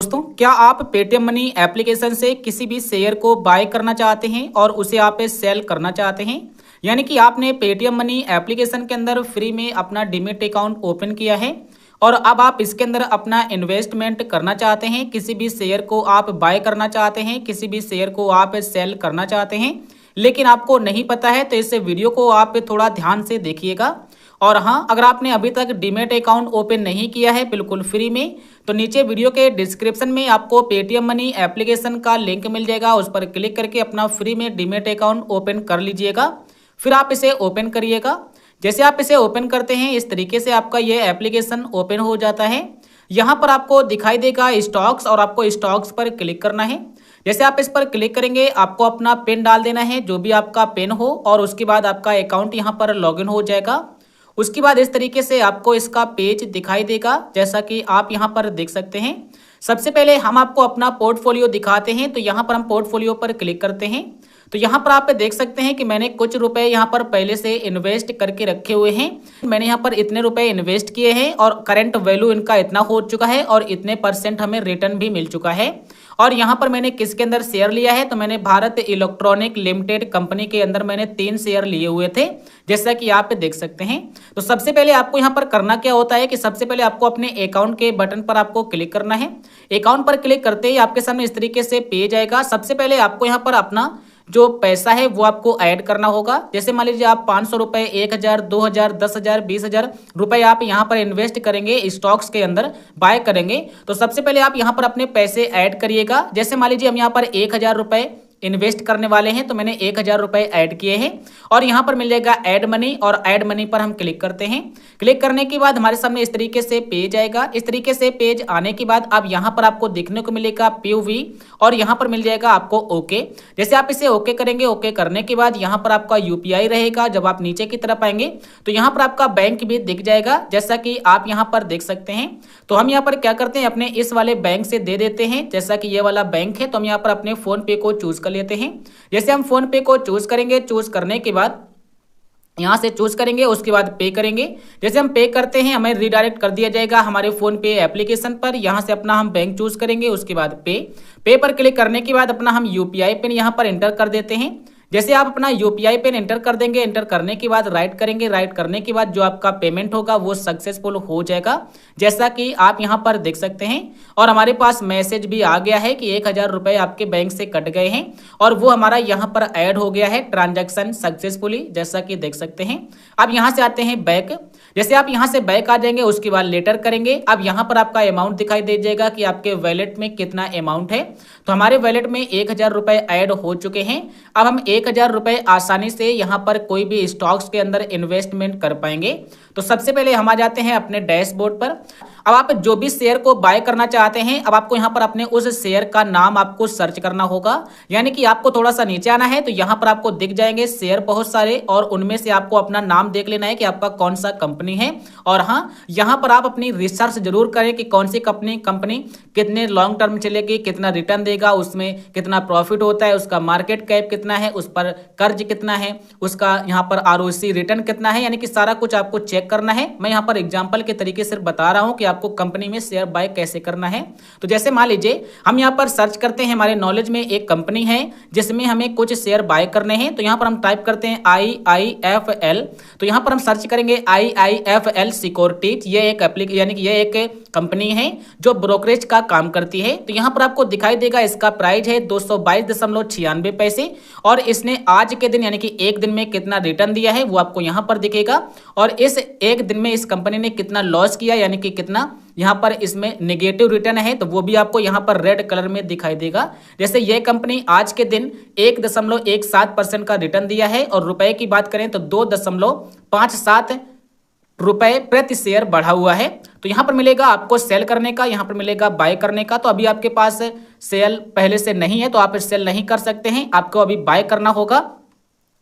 दोस्तों, क्या आप पेटीएम मनी एप्लीकेशन से किसी भी शेयर को बाय करना चाहते हैं और उसे आप सेल करना चाहते हैं? यानी कि आपने पेटीएम मनी एप्लीकेशन के अंदर फ्री में अपना डीमैट अकाउंट ओपन किया है और अब आप इसके अंदर अपना इन्वेस्टमेंट करना चाहते हैं, किसी भी शेयर को आप बाय करना चाहते हैं, किसी भी शेयर को आप सेल करना चाहते हैं, लेकिन आपको नहीं पता है। तो इस वीडियो को आप थोड़ा ध्यान से देखिएगा। और हाँ, अगर आपने अभी तक डीमैट अकाउंट ओपन नहीं किया है बिल्कुल फ्री में, तो नीचे वीडियो के डिस्क्रिप्शन में आपको पेटीएम मनी एप्लीकेशन का लिंक मिल जाएगा। उस पर क्लिक करके अपना फ्री में डीमैट अकाउंट ओपन कर लीजिएगा। फिर आप इसे ओपन करिएगा। जैसे आप इसे ओपन करते हैं, इस तरीके से आपका ये एप्लीकेशन ओपन हो जाता है। यहाँ पर आपको दिखाई देगा स्टॉक्स और आपको स्टॉक्स पर क्लिक करना है। जैसे आप इस पर क्लिक करेंगे, आपको अपना पिन डाल देना है, जो भी आपका पिन हो, और उसके बाद आपका अकाउंट यहाँ पर लॉगिन हो जाएगा। उसके बाद इस तरीके से आपको इसका पेज दिखाई देगा, जैसा कि आप यहाँ पर देख सकते हैं। सबसे पहले हम आपको अपना पोर्टफोलियो दिखाते हैं। तो यहाँ पर हम पोर्टफोलियो पर क्लिक करते हैं। तो यहाँ पर आप देख सकते हैं कि मैंने कुछ रुपए यहाँ पर पहले से इन्वेस्ट करके रखे हुए हैं। मैंने यहाँ पर इतने रुपए इन्वेस्ट किए हैं और करंट वैल्यू इनका इतना हो चुका है और इतने % हमें रिटर्न भी मिल चुका है। और यहाँ पर मैंने किसके अंदर शेयर लिया है, तो मैंने भारत इलेक्ट्रॉनिक लिमिटेड कंपनी के अंदर मैंने 3 शेयर लिए हुए थे, जैसा कि आप देख सकते हैं। तो सबसे पहले आपको यहाँ पर करना क्या होता है कि सबसे पहले आपको अपने अकाउंट के बटन पर आपको क्लिक करना है। अकाउंट पर क्लिक करते ही आपके सामने इस तरीके से पेज आएगा। सबसे पहले आपको यहाँ पर अपना जो पैसा है वो आपको ऐड करना होगा। जैसे मान लीजिए आप 500 रुपए, 1000, 2000, 10,000, 20,000 रुपए आप यहाँ पर इन्वेस्ट करेंगे, स्टॉक्स के अंदर बाय करेंगे। तो सबसे पहले आप यहाँ पर अपने पैसे ऐड करिएगा। जैसे मान लीजिए हम यहाँ पर 1000 रुपए इन्वेस्ट करने वाले हैं, तो मैंने 1000 रुपए ऐड किए हैं और यहाँ पर मिल जाएगा ऐड मनी, और ऐड मनी पर हम क्लिक करते हैं। क्लिक करने के बाद हमारे सामने इस तरीके से पेज आएगा। इस तरीके से पेज आने के बाद अब यहाँ पर आपको देखने को मिलेगा POV और यहाँ पर मिल जाएगा आपको ओके। जैसे आप इसे ओके करेंगे, ओके करने के बाद यहाँ पर आपका UPI रहेगा। जब आप नीचे की तरफ आएंगे तो यहाँ पर आपका बैंक भी दिख जाएगा, जैसा कि आप यहाँ पर देख सकते हैं। तो हम यहाँ पर क्या करते हैं, अपने इस वाले बैंक से दे देते हैं। जैसा कि ये वाला बैंक है, तो हम यहाँ पर अपने फोन पे को चूज लेते हैं। जैसे हम फोन पे को चूज करेंगे, चूज करने के बाद यहां से चूज करेंगे, उसके बाद पे करेंगे। जैसे हम पे करते हैं, हमें रिडायरेक्ट कर दिया जाएगा हमारे फोन पे एप्लीकेशन पर। यहां से अपना हम बैंक चूज करेंगे, उसके बाद पे पर क्लिक करने के बाद अपना हम UPI पिन यहां पर एंटर कर देते हैं। जैसे आप अपना UPI पिन एंटर कर देंगे, एंटर करने के बाद राइट करेंगे, राइट करने के बाद जो आपका पेमेंट होगा वो सक्सेसफुल हो जाएगा, जैसा कि आप यहाँ पर देख सकते हैं। और हमारे पास मैसेज भी आ गया है कि 1000 रुपए आपके बैंक से कट गए हैं और वो हमारा यहाँ पर ऐड हो गया है, ट्रांजैक्शन सक्सेसफुली, जैसा कि देख सकते हैं। अब यहाँ से आते हैं बैक। जैसे आप यहाँ से बैक आ जाएंगे, उसके बाद लेटर करेंगे। अब यहाँ पर आपका अमाउंट दिखाई दे जाएगा कि आपके वैलेट में कितना अमाउंट है। तो हमारे वैलेट में 1000 रुपए ऐड हो चुके हैं। अब हम 1000 रुपए आसानी से यहाँ पर कोई भी स्टॉक्स के अंदर इन्वेस्टमेंट कर पाएंगे। तो सबसे पहले हम आ जाते हैं अपने डैशबोर्ड पर। अब आप जो भी शेयर को बाय करना चाहते हैं, अब आपको यहाँ पर अपने उस शेयर का नाम आपको सर्च करना होगा। यानी कि आपको थोड़ा सा नीचे आना है, तो यहाँ पर आपको दिख जाएंगे शेयर बहुत सारे, और उनमें से आपको अपना नाम देख लेना है कि आपका कौन सा कंपनी है। और हाँ, यहाँ पर आप अपनी रिसर्च जरूर करें कि कौन सी कंपनी कितने लॉन्ग टर्म चलेगी, कितना रिटर्न देगा, उसमें कितना प्रॉफिट होता है, उसका मार्केट कैप कितना है, उस पर कर्ज कितना है, उसका यहाँ पर ROC रिटर्न कितना है। यानी कि सारा कुछ आपको चेक करना है। मैं यहाँ पर एग्जांपल के तरीके से बता रहा हूँ कि आपको कंपनी में शेयर बाय कैसे करना है। तो जैसे मान लीजिए हम यहाँ पर सर्च करते हैं, हमारे नॉलेज में एक कंपनी है जिसमें हमें कुछ शेयर बाय करने हैं। तो यहाँ पर हम टाइप करते हैं IIFL। तो यहाँ पर हम सर्च करेंगे IIFL सिक्योरिटीज। ये एक यानी कि ये एक कंपनी है जो ब्रोकरेज का काम करती है। तो यहाँ पर आपको दिखाई देगा इसका प्राइस है 222.96 पैसे, और इसने आज के दिन यानी कि एक दिन में कितना रिटर्न दिया है वो आपको यहाँ पर दिखेगा। और इस एक दिन में इस कंपनी ने कितना लॉस किया, यानी कि कितना यहाँ पर इसमें नेगेटिव रिटर्न है, तो वो भी आपको यहाँ पर रेड कलर में दिखाई देगा। जैसे ये कंपनी आज के दिन 1.17% का रिटर्न दिया है, और रुपए की बात करें तो 2.57 रुपए प्रति शेयर बढ़ा हुआ है। तो यहाँ पर मिलेगा आपको सेल करने का, यहाँ पर मिलेगा बाय करने का। तो अभी आपके पास सेल पहले से नहीं है, तो आप सेल नहीं कर सकते हैं, आपको अभी बाय करना होगा।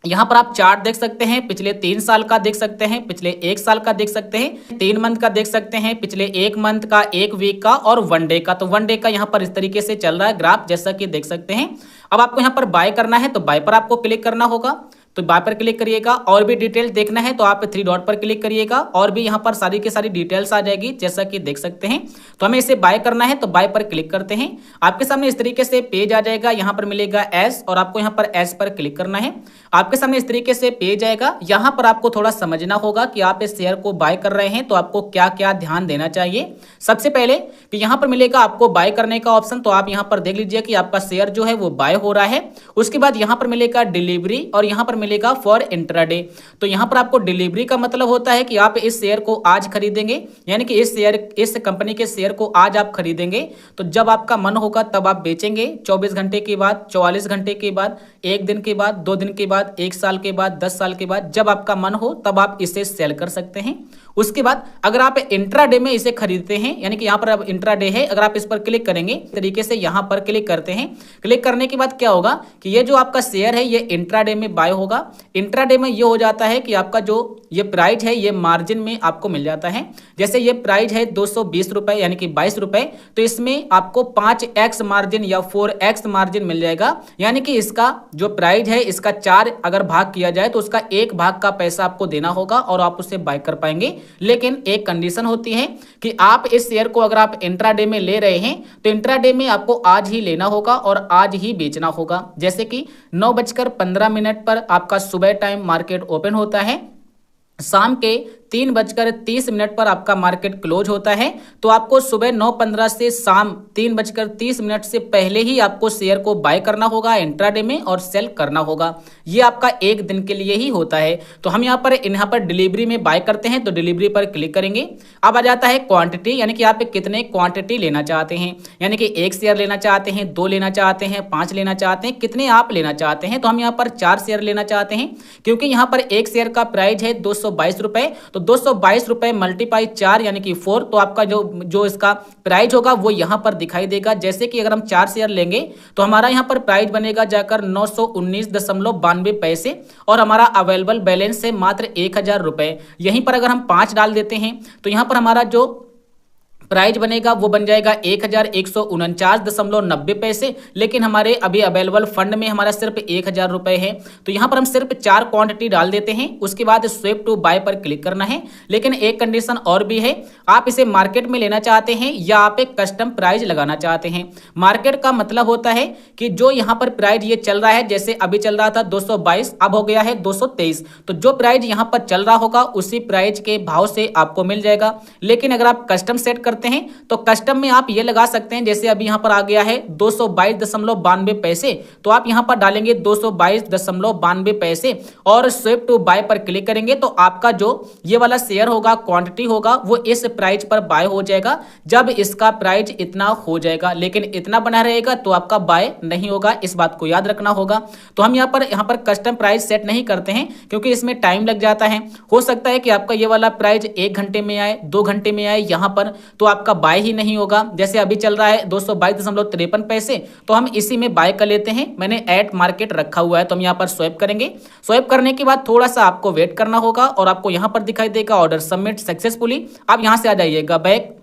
यहाँ पर आप चार्ट देख सकते हैं, पिछले 3 साल का देख सकते हैं, पिछले 1 साल का देख सकते हैं, 3 मंथ का देख सकते हैं, पिछले 1 मंथ का, 1 वीक का और 1 डे का। तो 1 डे का यहाँ पर इस तरीके से चल रहा है ग्राफ, जैसा कि देख सकते हैं। अब आपको यहाँ पर बाय करना है, तो बाय पर आपको क्लिक करना होगा। तो बाय पर क्लिक करिएगा। और भी डिटेल देखना है तो आप 3 डॉट पर क्लिक करिएगा और भी यहाँ पर सारी की सारी डिटेल्स आ जाएगी जैसा कि देख सकते हैं। तो हमें इसे बाय करना है तो बाय पर क्लिक करते हैं। आपके सामने इस तरीके से पेज आ जाएगा, यहाँ पर मिलेगा एस और आपको यहाँ पर एस पर क्लिक करना है। आपके सामने इस तरीके से पेज आएगा। यहाँ पर आपको थोड़ा समझना होगा कि आप इस शेयर को बाय कर रहे हैं तो आपको क्या क्या ध्यान देना चाहिए। सबसे पहले कि यहाँ पर मिलेगा आपको बाय करने का ऑप्शन, तो आप यहाँ पर देख लीजिए कि आपका शेयर जो है वो बाय हो रहा है। उसके बाद यहाँ पर मिलेगा डिलीवरी और यहाँ पर मिलेगा फॉर इंट्राडे। तो यहाँ पर आपको डिलीवरी का मतलब होता है कि आप इस शेयर को आज खरीदेंगे, यानी कि इस कंपनी के शेयर को आज आप खरीदेंगे तो जब आपका मन होगा तब आप बेचेंगे। 24 घंटे के बाद, 44 घंटे के बाद, 1 दिन के बाद, 2 दिन के बाद, 1 साल के बाद, 10 साल के बाद, जब आपका मन हो तब आप इसे सेल कर सकते हैं। उसके बाद अगर आप इंट्राडे में इसे खरीदते हैं, यानी कि यहाँ पर अब इंट्राडे है, अगर आप इस पर क्लिक करेंगे तरीके से यहाँ पर क्लिक करते हैं। क्लिक करने के बाद क्या होगा कि ये जो आपका शेयर है ये इंट्राडे में बाय होगा। इंट्राडे में ये हो जाता है कि आपका जो ये प्राइस है ये मार्जिन में आपको मिल जाता है। जैसे ये प्राइस है 220 रुपए यानी कि 22 रुपए, तो इसमें आपको 5x मार्जिन या 4x मार्जिन मिल जाएगा, यानी कि इसका जो प्राइस है इसका 4 अगर भाग किया जाए तो उसका 1 भाग का पैसा आपको देना होगा और आप उसे बाय कर पाएंगे। लेकिन एक कंडीशन होती है कि आप इस शेयर को अगर आप इंट्राडे में ले रहे हैं तो इंट्राडे में आपको आज ही लेना होगा और आज ही बेचना होगा। जैसे कि 9:15 पर आपका सुबह टाइम मार्केट ओपन होता है, शाम के 3:30 पर आपका मार्केट क्लोज होता है। तो आपको सुबह 9:15 से शाम 3:30 से पहले ही आपको शेयर को बाय करना होगा इंट्राडे में और सेल करना होगा। ये आपका 1 दिन के लिए ही होता है। तो हम यहाँ पर डिलीवरी में बाय करते हैं तो डिलीवरी पर क्लिक करेंगे। अब आ जाता है क्वांटिटी, यानी कि आप कितने क्वांटिटी लेना चाहते हैं, यानी कि 1 शेयर लेना चाहते हैं, 2 लेना चाहते हैं, 5 लेना चाहते हैं, कितने आप लेना चाहते हैं। तो हम यहाँ पर 4 शेयर लेना चाहते हैं क्योंकि यहाँ पर 1 शेयर का प्राइस है 222 रुपए। तो 222 रुपए मल्टीप्लाई 4 यानी कि 4, तो आपका जो इसका प्राइस होगा वो यहाँ पर दिखाई देगा। जैसे कि अगर हम 4 शेयर लेंगे तो हमारा यहाँ पर प्राइस बनेगा जाकर 919.92 पैसे और हमारा अवेलेबल बैलेंस है मात्र 1000 रुपए। यहीं पर अगर हम 5 डाल देते हैं तो यहाँ पर हमारा जो प्राइस बनेगा वो बन जाएगा 1149.90 पैसे, लेकिन हमारे अभी अवेलेबल फंड में हमारा सिर्फ 1000 रुपए है। तो यहाँ पर हम सिर्फ 4 क्वांटिटी डाल देते हैं। उसके बाद स्वेप टू बाय पर क्लिक करना है। लेकिन एक कंडीशन और भी है, आप इसे मार्केट में लेना चाहते हैं या आप एक कस्टम प्राइस लगाना चाहते हैं। मार्केट का मतलब होता है कि जो यहाँ पर प्राइस ये चल रहा है, जैसे अभी चल रहा था 222, अब हो गया है 223, तो जो प्राइस यहाँ पर चल रहा होगा उसी प्राइस के भाव से आपको मिल जाएगा। लेकिन अगर आप कस्टम सेट करते हैं तो कस्टम में आप ये लगा सकते हैं, जैसे अभी यहां पर आ गया है 222.92 पैसे, तो आप यहां पर डालेंगे 222.92 पैसे और स्वेप टू बाय पर क्लिक करेंगे तो आपका जो ये वाला शेयर होगा, क्वांटिटी होगा, वो इस प्राइस पर बाय हो जाएगा जब इसका प्राइस इतना हो जाएगा। लेकिन इतना बना रहेगा तो आपका बाय नहीं होगा, इस बात को याद रखना होगा। तो हम यहाँ पर कस्टम प्राइस सेट नहीं करते हैं क्योंकि इसमें टाइम लग जाता है। हो सकता है कि आपका ये वाला प्राइस 1 घंटे में आए, 2 घंटे में आए यहाँ पर, तो आपका बाय ही नहीं होगा। जैसे अभी चल रहा है 222.53 पैसे, तो हम इसी में बाय कर लेते हैं। मैंने एट मार्केट रखा हुआ है तो हम यहाँ पर स्वैप करेंगे। स्वैप करने के बाद थोड़ा सा आपको वेट करना होगा और आपको यहाँ पर दिखाई देगा ऑर्डर सबमिट सक्सेसफुली। आप यहाँ से आ जाइएगा बैक।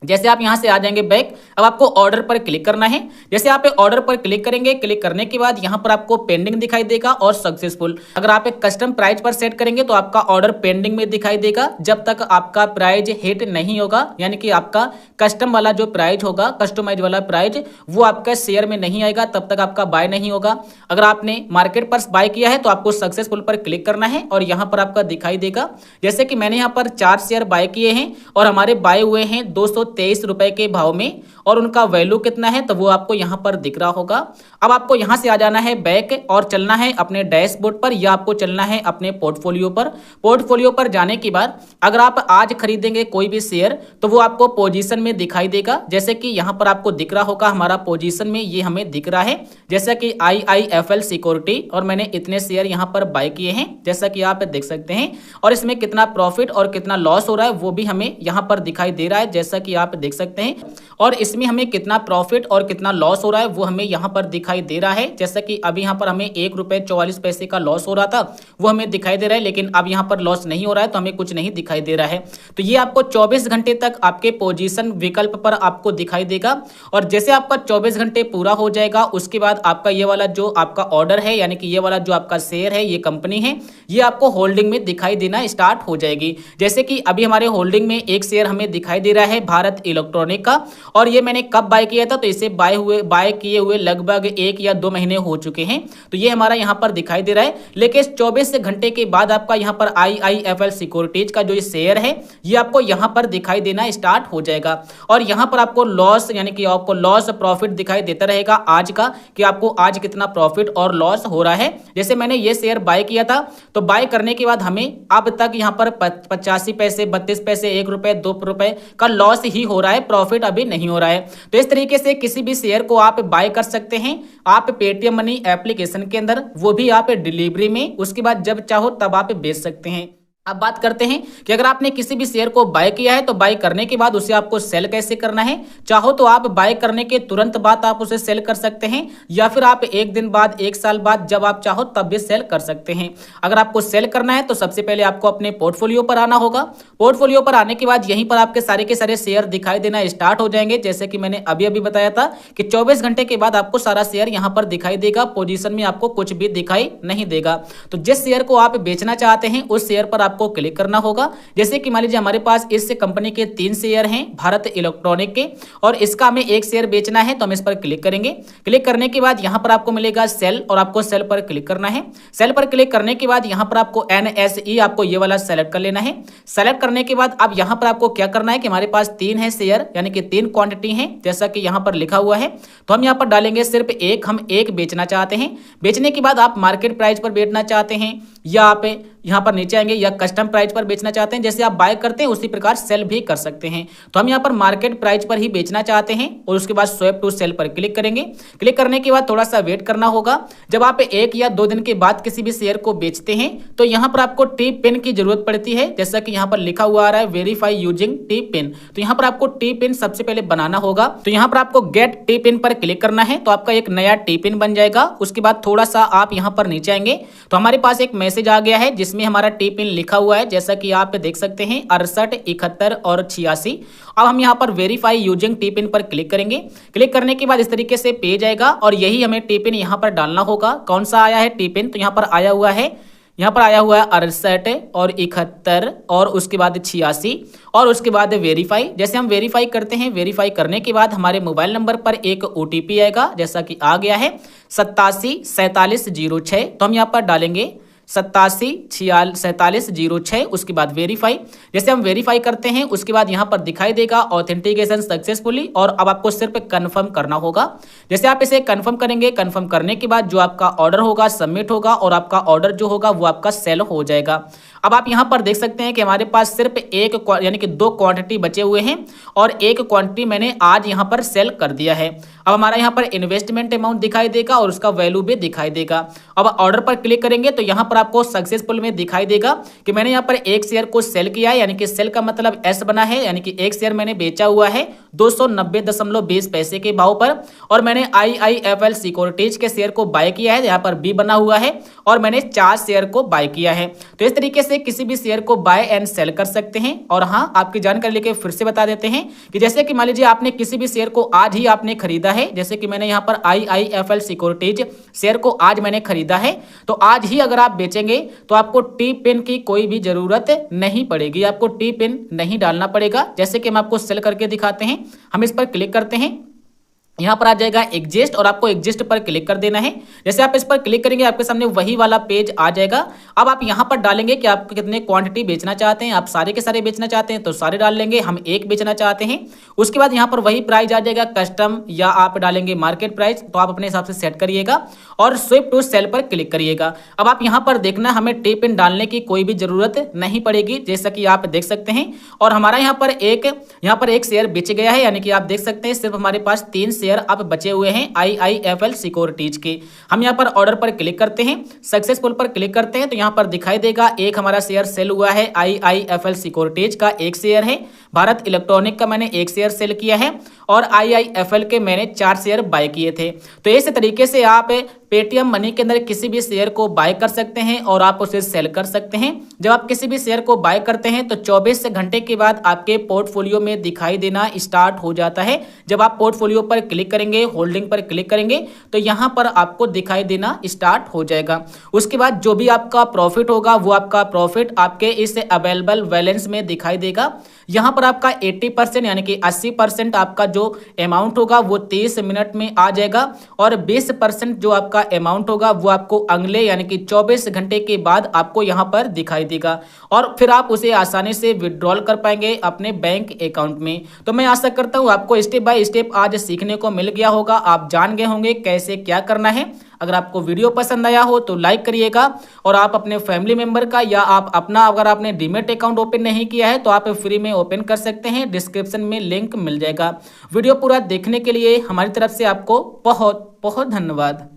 जैसे आप यहां से आ जाएंगे बैक, अब आपको ऑर्डर पर क्लिक करना है। जैसे आप ऑर्डर पर क्लिक करेंगे, क्लिक करने के बाद यहां पर आपको पेंडिंग दिखाई देगा और सक्सेसफुल। अगर आप एक कस्टम प्राइस पर सेट करेंगे तो आपका ऑर्डर पेंडिंग में दिखाई देगा जब तक आपका प्राइस हिट नहीं होगा, यानी कि आपका कस्टम वाला जो प्राइस होगा, कस्टमाइज वाला प्राइस, वो आपका शेयर में नहीं आएगा, तब तक आपका बाय नहीं होगा। अगर आपने मार्केट पर बाय किया है तो आपको सक्सेसफुल पर क्लिक करना है और यहां पर आपका दिखाई देगा। जैसे कि मैंने यहां पर 4 शेयर बाय किए हैं और हमारे बाय हुए हैं 223 रुपए के भाव में और उनका वैल्यू कितना है तो वो आपको यहां पर दिख रहा होगा। अब आपको यहां से आ जाना है बैक और चलना है अपने डैशबोर्ड पर या आपको चलना है अपने पोर्टफोलियो पर। पोर्टफोलियो पर जाने के बाद अगर आप आज खरीदेंगे कोई भी शेयर तो वो आपको पोजीशन में दिखाई देगा। जैसे कि यहां पर आपको दिख रहा होगा हमारा पोजीशन में ये हमें दिख रहा है, जैसा कि IIFL सिक्योरिटी, और मैंने इतने शेयर यहां पर बाय किए हैं जैसा कि आप देख सकते हैं। और इसमें कितना प्रॉफिट और कितना लॉस हो रहा है वो भी हमें यहां पर दिखाई दे रहा है, जैसा कि आप देख सकते हैं। और इसमें हमें कितना प्रॉफिट और कितना लॉस हो रहा है वो हमें यहाँ पर दिखाई दे रहा है। जैसा कि अभी यहाँ पर हमें ₹1.44 का लॉस हो रहा था वो हमें दिखाई दे रहा है, लेकिन अब यहाँ पर लॉस नहीं हो रहा है तो हमें कुछ नहीं दिखाई दे रहा है। तो ये आपको 24 घंटे तक आपके पोजीशन विकल्प पर आपको दिखाई देगा। और जैसे आपका 24 घंटे पूरा हो जाएगा उसके बाद आपका ये वाला जो आपका ऑर्डर है यानी कि ये वाला जो आपका शेयर है, ये कंपनी है, ये आपको होल्डिंग में दिखाई देना स्टार्ट हो जाएगी। जैसे कि अभी हमारे होल्डिंग में एक शेयर हमें दिखाई दे रहा है भारत इलेक्ट्रॉनिक का, और ये मैंने कब बाय किया था, तो इसे बाय किए हुए लगभग 1 या 2 महीने हो चुके हैं। तो ये हमारा यहाँ पर दिखाई दे रहा है। लेकिन 24 घंटे के बाद आपका यहाँ पर IIFL सिक्योरिटीज का जो ये शेयर है ये आपको यहाँ पर दिखाई देना स्टार्ट हो जाएगा। और यहाँ पर आपको लॉस यानी कि आपको लॉस प्रॉफिट दिखाई देता रहेगा आज का, कि आपको आज कितना प्रॉफिट और लॉस हो रहा है। जैसे मैंने ये शेयर बाय किया था तो बाय करने के बाद हमें अब तक यहाँ पर 85 पैसे, 32 पैसे, ₹1, ₹2 का लॉस ही हो रहा है, प्रॉफिट अभी नहीं हो रहा है। तो इस तरीके से किसी भी शेयर को आप बाय कर सकते हैं आप पेटीएम मनी एप्लीकेशन के अंदर, वो भी आप डिलीवरी में, उसके बाद जब चाहो तब आप बेच सकते हैं। अब बात करते हैं कि अगर आपने किसी भी शेयर को बाय किया है तो बाय करने के बाद उसे आपको सेल कैसे करना है। चाहो तो आप बाय करने के तुरंत बाद आप उसे सेल कर सकते हैं, या फिर आप 1 दिन बाद, 1 साल बाद, जब आप चाहो तब भी सेल कर सकते हैं। अगर आपको सेल करना है तो सबसे पहले आपको अपने पोर्टफोलियो पर आना होगा। पोर्टफोलियो पर आने के बाद यहीं पर आपके सारे के सारे शेयर दिखाई देना स्टार्ट हो जाएंगे। जैसे कि मैंने अभी बताया था कि 24 घंटे के बाद आपको सारा शेयर यहाँ पर दिखाई देगा, पोजीशन में आपको कुछ भी दिखाई नहीं देगा। तो जिस शेयर को आप बेचना चाहते हैं उस शेयर पर आपको क्लिक करना होगा। जैसे कि मान लीजिए हमारे पास इस कंपनी के 3 शेयर हैं भारत इलेक्ट्रॉनिक के, और इसका हमें 1 शेयर बेचना है तो हम इस पर क्लिक करेंगे। क्लिक करने के बाद यहां पर आपको मिलेगा सेल, और आपको सेल पर क्लिक करना है। सेल पर क्लिक करने के बाद यहां पर आपको NSE आपको ये वाला सेलेक्ट कर लेना है। सेलेक्ट करने के बाद अब यहां पर आपको क्या करना है कि हमारे पास 3 है शेयर, यानी कि 3 क्वांटिटी है जैसा कि यहां पर लिखा हुआ है। तो हम यहां पर डालेंगे सिर्फ 1, हम 1 बेचना चाहते हैं। बेचने के बाद आप मार्केट प्राइस पर बेचना चाहते हैं, या आप यहां पर नीचे आएंगे या कस्टम प्राइस पर बेचना चाहते हैं। जैसे आप बाय करते हैं उसी प्रकार सेल भी कर सकते हैं। तो हम यहां पर मार्केट प्राइस पर ही बेचना चाहते हैं, और उसके बाद स्वैप टू सेल पर क्लिक करेंगे। क्लिक करने के बाद थोड़ा सा वेट करना होगा। जब आप 1 या 2 दिन के बाद किसी भी शेयर को बेचते हैं तो यहां पर आपको टी पिन की जरूरत पड़ती है। जैसा कि यहां पर लिखा हुआ आ रहा है वेरीफाई यूजिंग टी पिन, तो यहां पर आपको टी पिन सबसे पहले बनाना होगा। तो यहां पर आपको गेट टी पिन पर क्लिक करना है, तो आपका एक नया टी पिन बन जाएगा। उसके बाद थोड़ा सा आप यहां पर नीचे आएंगे तो हमारे पास एक मैसेज आ गया है जिसमें हमारा टी पिन लिखा हुआ है, जैसा कि आप देख सकते हैं 68, 71 और 86। अब हम यहां पर वेरीफाई यूजिंग टी पिन पर क्लिक करेंगे। क्लिक करने के बाद इस तरीके से पेज आएगा, और यही हमें टी पिन यहां पर डालना होगा। कौन सा आया है टी पिन, तो यहां पर आया हुआ है 68 और 71 और उसके बाद 86 और उसके बाद वेरीफाई। जैसे हम वेरीफाई करते हैं, वेरीफाई करने के बाद हमारे मोबाइल नंबर पर एक OTP आएगा, जैसा कि आ गया है 874706। तो हम यहाँ पर डालेंगे 874706, उसके बाद वेरीफाई। जैसे हम वेरीफाई करते हैं उसके बाद यहाँ पर दिखाई देगा ऑथेंटिकेशन सक्सेसफुली, और अब आपको सिर्फ कंफर्म करना होगा। जैसे आप इसे कंफर्म करेंगे, कंफर्म करने के बाद जो आपका ऑर्डर होगा सबमिट होगा, और आपका ऑर्डर जो होगा वो आपका सेल हो जाएगा। अब आप यहाँ पर देख सकते हैं कि हमारे पास सिर्फ एक यानी कि 2 क्वांटिटी बचे हुए हैं, और 1 क्वांटिटी मैंने आज यहाँ पर सेल कर दिया है। अब हमारा यहाँ पर इन्वेस्टमेंट अमाउंट दिखाई देगा और उसका वैल्यू भी दिखाई देगा। अब ऑर्डर पर क्लिक करेंगे तो यहाँ पर आपको सक्सेसफुल में दिखाई देगा कि मैंने यहाँ पर 1 शेयर को सेल किया है, यानी कि सेल का मतलब S बना है, यानी कि 1 शेयर मैंने बेचा हुआ है 290.20 पैसे के भाव पर, और मैंने IIFL सिक्योरिटीज के शेयर को बाय किया है, यहाँ पर B बना हुआ है, और मैंने 4 शेयर को बाय किया है। तो इस तरीके से किसी भी शेयर को बाय एंड सेल कर सकते हैं। और हाँ, आपकी जानकारी लेके फिर से बता देते हैं कि जैसे कि मान लीजिए आपने किसी भी शेयर को आज ही आपने खरीदा है, जैसे कि मैंने यहाँ पर IIFL सिक्योरिटीज शेयर को आज मैंने खरीदा है, तो आज ही अगर आप बेचेंगे तो आपको टी पिन की कोई भी जरूरत नहीं पड़ेगी, आपको टी पिन नहीं डालना पड़ेगा। जैसे कि हम आपको सेल करके दिखाते हैं, हम इस पर क्लिक करते हैं, यहाँ पर आ जाएगा एग्जिस्ट, और आपको एग्जिस्ट पर क्लिक कर देना है। जैसे आप इस पर क्लिक करेंगे आपके सामने वही वाला पेज आ जाएगा। अब आप यहाँ पर डालेंगे कि आप कितने क्वांटिटी बेचना चाहते हैं। आप सारे के सारे बेचना चाहते हैं तो सारे डाल लेंगे, हम 1 बेचना चाहते हैं। उसके बाद यहाँ पर वही प्राइस आ जाएगा कस्टम, या आप डालेंगे मार्केट प्राइस, तो आप अपने हिसाब से सेट करिएगा और स्विप टू सेल पर क्लिक करिएगा। अब आप यहाँ पर देखना हमें टी पिन डालने की कोई भी जरूरत नहीं पड़ेगी, जैसा कि आप देख सकते हैं। और हमारा यहाँ पर एक शेयर बेच गया है, यानी कि आप देख सकते हैं सिर्फ हमारे पास 3 शेयर आप बचे हुए हैं IIFL सिक्योरिटीज के। हम यहाँ पर ऑर्डर पर क्लिक करते हैं, सक्सेसफुल पर क्लिक करते हैं तो यहाँ पर दिखाई देगा एक हमारा शेयर सेल हुआ है IIFL सिक्योरिटीज का, एक शेयर है। भारत इलेक्ट्रॉनिक का मैंने एक शेयर सेल किया है और IIFL के मैंने 4 शेयर बाय किए थे। तो इस तरीके से आप पेटीएम मनी के अंदर किसी भी शेयर को बाय कर सकते हैं और आप उसे सेल कर सकते हैं। जब आप किसी भी शेयर को बाय करते हैं तो 24 घंटे के बाद आपके पोर्टफोलियो में दिखाई देना स्टार्ट हो जाता है। जब आप पोर्टफोलियो पर क्लिक करेंगे, होल्डिंग पर क्लिक करेंगे तो यहाँ पर आपको दिखाई देना स्टार्ट हो जाएगा। उसके बाद जो भी आपका प्रॉफिट होगा वो आपका प्रॉफिट आपके इस अवेलेबल बैलेंस में दिखाई देगा। यहाँ पर आपका 80% यानी कि 80% आपका जो अमाउंट होगा वो 30 मिनट में आ जाएगा और 20% जो आपका अमाउंट होगा वो आपको अगले यानी कि 24 घंटे के बाद आपको यहाँ पर दिखाई देगा और फिर आप उसे आसानी से विड्रॉल कर पाएंगे अपने बैंक अकाउंट में। तो मैं आशा करता हूँ आपको स्टेप बाय स्टेप आज सीखने को मिल गया होगा, आप जान गए होंगे कैसे क्या करना है। अगर आपको वीडियो पसंद आया हो तो लाइक करिएगा और आप अपने फैमिली मेंबर का या आप अपना अगर आपने डीमैट अकाउंट ओपन नहीं किया है तो आप फ्री में ओपन कर सकते हैं, डिस्क्रिप्शन में लिंक मिल जाएगा। वीडियो पूरा देखने के लिए हमारी तरफ से आपको बहुत बहुत धन्यवाद।